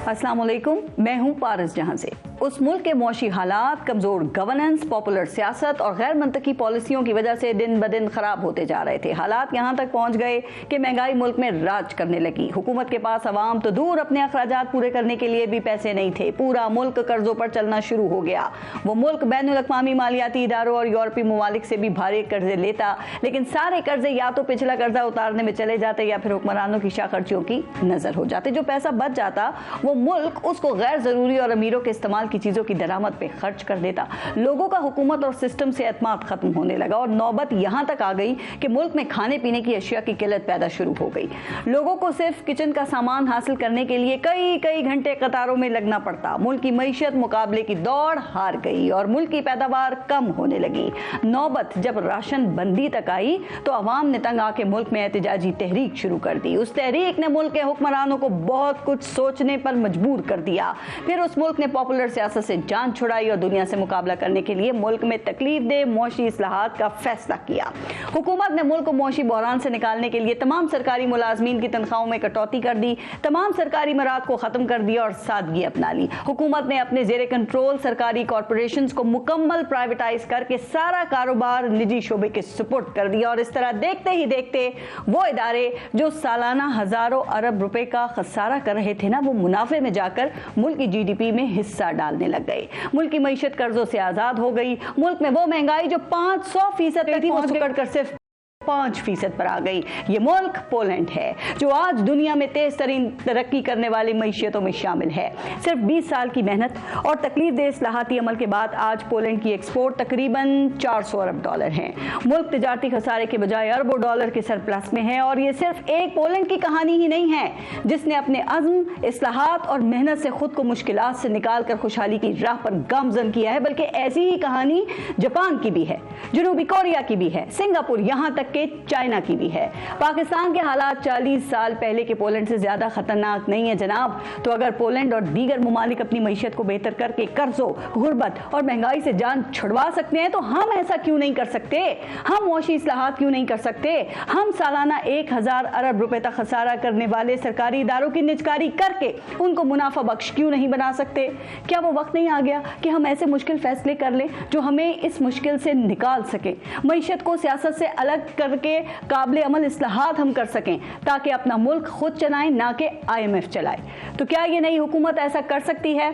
अस्सलाम वालेकुम, मैं हूं पारस जहां से। उस मुल्क के मौशी हालात, कमजोर गवर्नेंस, पॉपुलर सियासत और गैर मंतकी पॉलिसियों की वजह से दिन ब दिन खराब होते जा रहे थे। हालात यहां तक पहुंच गए कि महंगाई मुल्क में राज करने लगी। हुकूमत के पास अवाम तो दूर, अपने अखराजात पूरे करने के लिए भी पैसे नहीं थे। पूरा मुल्क कर्जों पर चलना शुरू हो गया। वो मुल्क बैनुल अक़वामी मालियाती इदारों और यूरोपीय ममालिक से भी भारी कर्जे लेता, लेकिन सारे कर्जे या तो पिछला कर्जा उतारने में चले जाते या फिर हुक्मरानों की शाखर्चियों की नजर हो जाते। जो पैसा बच जाता वो मुल्क उसको गैर जरूरी और अमीरों के इस्तेमाल की चीजों की दरामद पे खर्च कर देता। लोगों का हुकूमत और सिस्टम से एतमाद खत्म होने लगा और नौबत यहां तक आ गई कि मुल्क में खाने पीने की अशिया की किल्लत पैदा शुरू हो गई। लोगों को सिर्फ किचन का सामान हासिल करने के लिए कई कई घंटे कतारों में लगना पड़ता। मुल्क की मईशत मुकाबले की दौड़ हार गई और मुल्क की पैदावार कम होने लगी। नौबत जब राशन बंदी तक आई तो अवाम ने तंग आके मुल्क में एहतजाजी तहरीक शुरू कर दी। उस तहरीक ने मुल्क के हुक्मरानों को बहुत कुछ सोचने पर मजबूर कर दिया। फिर उस मुल्क ने पॉपुलर सियासत से जान छुड़ाई और दुनिया से मुकाबला करने के लिए मुल्क में तकलीफ दे मौशी इस्लाहात का फैसला किया। हुकूमत ने मुल्क को मौशी बहरान से निकालने के लिए तमाम सरकारी मुलाजमीन की तनख्वाहों में कटौती कर दी, तमाम सरकारी मराद को खत्म कर दिया और सादगी अपना ली। हुकूमत ने अपने जेरे कंट्रोल सरकारी कॉरपोरेशंस को मुकम्मल प्राइवेटाइज करके सारा कारोबार निजी शोबे के सुपुर्द कर दिया और इस तरह देखते ही देखते वो इदारे जो सालाना हजारों अरब रुपए का खसारा कर रहे थे ना, वो मुनाफे में जाकर मुल्क की जीडीपी में हिस्सा डालने लग गए। मुल्क की मईशत कर्जों से आजाद हो गई। मुल्क में वो महंगाई जो 500% तक पहुंच कर सिर्फ 5% पर आ गई। ये मुल्क पोलैंड है जो आज दुनिया में तेज तरीन तरक्की करने वाली मईशतों में शामिल है। सिर्फ 20 साल की मेहनत और तकलीफ दे इस्लाहाती अमल के बाद आज पोलैंड की एक्सपोर्ट तकरीबन 400 अरब डॉलर है। मुल्क तिजारती खसारे के बजाय अरबों डॉलर के सरप्लस में है और ये सिर्फ एक पोलैंड की कहानी ही नहीं है जिसने अपने अज़्म, इस्लाहात और मेहनत से खुद को मुश्किलात से निकाल कर खुशहाली की राह पर गामजन किया है, बल्कि ऐसी ही कहानी जापान की भी है, जनूबी कोरिया की भी है, सिंगापुर, यहां तक चाइना की भी है। पाकिस्तान के हालात 40 साल पहले के पोलैंड से ज्यादा खतरनाक नहीं है जनाब। तो अगर पोलैंड और दीगर मुमालिक अपनी मईशत को बेहतर करके कर्जों, गुर्बत और महंगाई से जान छुड़वा सकते हैं तो हम ऐसा क्यों नहीं कर सकते? हम मौशी इस्लाहात क्यों नहीं कर सकते? हम सालाना 1000 अरब रुपए तक खसारा करने वाले सरकारी इदारों की निजकारी करके उनको मुनाफा बख्श क्यों नहीं बना सकते? क्या वो वक्त नहीं आ गया कि हम ऐसे मुश्किल फैसले कर लें जो हमें इस मुश्किल से निकाल सके? मईशत को सियासत से अलग करके काबिल अमल इस्लाहात हम कर सकें ताकि अपना मुल्क खुद चलाएं, ना कि IMF चलाए। तो क्या ये नई हुकूमत ऐसा कर सकती है?